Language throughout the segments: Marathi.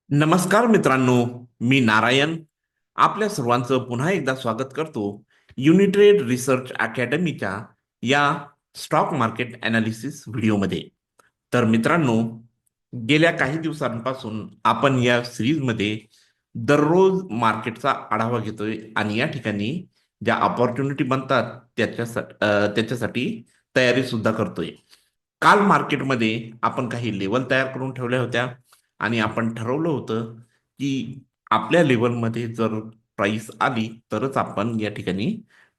नमस्कार मित्रांनो, मी नारायण. आपल्या सर्वांचं पुन्हा एकदा स्वागत करतो युनिट्रेड रिसर्च अकॅडमीच्या या स्टॉक मार्केट अनालिसिस व्हिडिओमध्ये. तर मित्रांनो, गेल्या काही दिवसांपासून आपण या सिरीजमध्ये दररोज मार्केटचा आढावा घेतोय आणि या ठिकाणी ज्या ऑपॉर्च्युनिटी बनतात त्याच्यासाठी तयारी सुद्धा करतोय. काल मार्केटमध्ये आपण काही लेवल तयार करून ठेवल्या होत्या आणि आपण ठरवलं होतं की आपल्या लेवलमध्ये जर प्राइस आली तरच आपण या ठिकाणी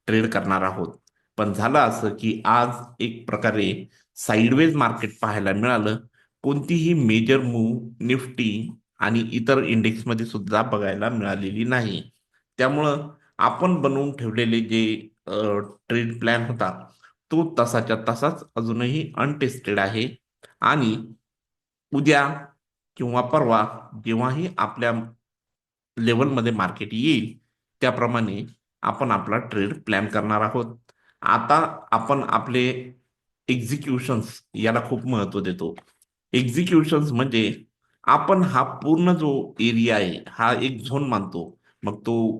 ट्रेड करणार आहोत. पण झालं असं की आज एक प्रकारे साइडवेज मार्केट पाहायला मिळालं. कोणतीही मेजर मूव निफ्टी आणि इतर इंडेक्समध्ये सुद्धा बघायला मिळालेली नाही. त्यामुळं आपण बनवून ठेवलेले जे ट्रेड प्लॅन होता तो तसाच्या तसाच अजूनही अनटेस्टेड आहे. आणि उद्या किंवा परवा जेव्हाही आपल्या लेवलमध्ये मार्केट येईल त्याप्रमाणे आपण आपला ट्रेड प्लॅन करणार आहोत. आता आपण आपले एक्झिक्युशन्स याला खूप महत्व देतो. एक्झिक्युशन्स म्हणजे आपण हा पूर्ण जो एरिया आहे हा एक झोन मानतो. मग तो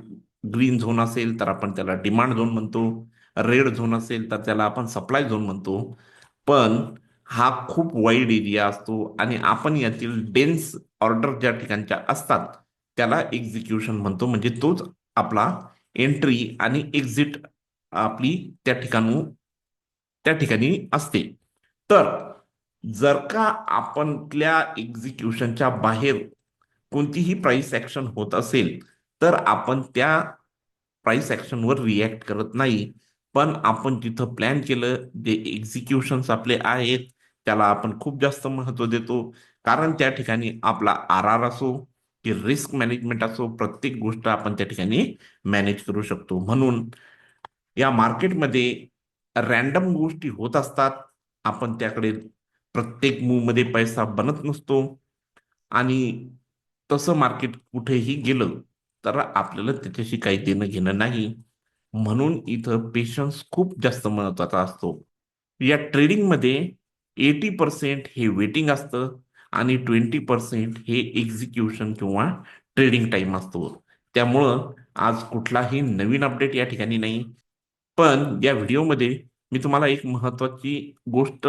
ग्रीन झोन असेल तर आपण त्याला डिमांड झोन म्हणतो, रेड झोन असेल तर त्याला आपण सप्लाय झोन म्हणतो. पण हा खूप वाईड एरिया असतो आणि आपण यातील डेन्स ऑर्डर ज्या ठिकाणच्या असतात त्याला एक्झिक्युशन म्हणतो. म्हणजे तोच आपला एंट्री आणि एक्झिट आपली त्या ठिकाणी असते. तर जर का आपल्या एक्झिक्युशनच्या बाहेर कोणतीही प्राइस ऍक्शन होत असेल तर आपण त्या प्राइस ऍक्शनवर रिॲक्ट करत नाही. पण आपण जिथं प्लॅन केलं जे एक्झिक्युशन्स आपले आहेत त्याला आपण खूप जास्त महत्व देतो. कारण त्या ठिकाणी आपला आर आर असो की रिस्क मॅनेजमेंट असो प्रत्येक गोष्ट आपण त्या ठिकाणी मॅनेज करू शकतो. म्हणून या मार्केटमध्ये रॅन्डम गोष्टी होत असतात. आपण त्याकडे प्रत्येक मूव मध्ये पैसा बनत नसतो. आणि तसं मार्केट कुठेही गेलं तर आपल्याला त्याच्याशी काही देणं घेणं नाही. म्हणून इथं पेशन्स खूप जास्त महत्वाचा असतो. या ट्रेडिंगमध्ये 80% हे वेटिंग असतं आणि 20% हे एक्झिक्युशन किंवा ट्रेडिंग टाइम असतो. त्यामुळं आज कुठलाही नवीन अपडेट या ठिकाणी नाही. पण या व्हिडिओमध्ये मी तुम्हाला एक महत्वाची गोष्ट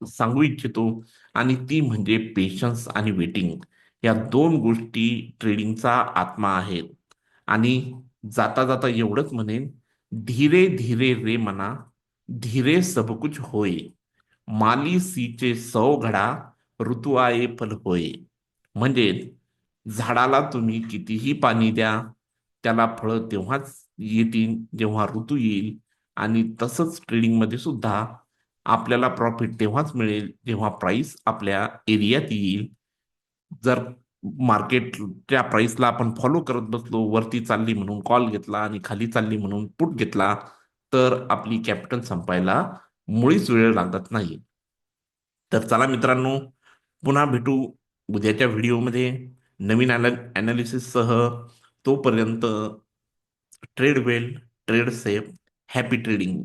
सांगू इच्छितो आणि ती म्हणजे पेशन्स आणि वेटिंग. या दोन गोष्टी ट्रेडिंगचा आत्मा आहेत. आणि जाता जाता एवढंच म्हणेन, धीरे धीरे रे मना, धीरे सब कुछ होय, माली सीचे 100 घडा, ऋतू आये फल होय. म्हणजे झाडाला तुम्ही कितीही पाणी द्या त्याला फळं तेव्हाच येतील जेव्हा ऋतू येईल. आणि तसंच ट्रेडिंग मध्ये सुद्धा आपल्याला प्रॉफिट तेव्हाच मिळेल जेव्हा प्राइस आपल्या एरियात येईल. जर मार्केटच्या प्राइसला आपण फॉलो करत बसलो, वरती चालली म्हणून कॉल घेतला आणि खाली चालली म्हणून पुट घेतला, तर आपली कॅपिटल संपायला मुळीच वेळ लागत नाही. तर चला मित्रांनो, पुन्हा भेटू उद्याच्या व्हिडिओमध्ये नवीन अनालिसिस सह. तोपर्यंत ट्रेड वेल, ट्रेड सेफ, हॅपी ट्रेडिंग.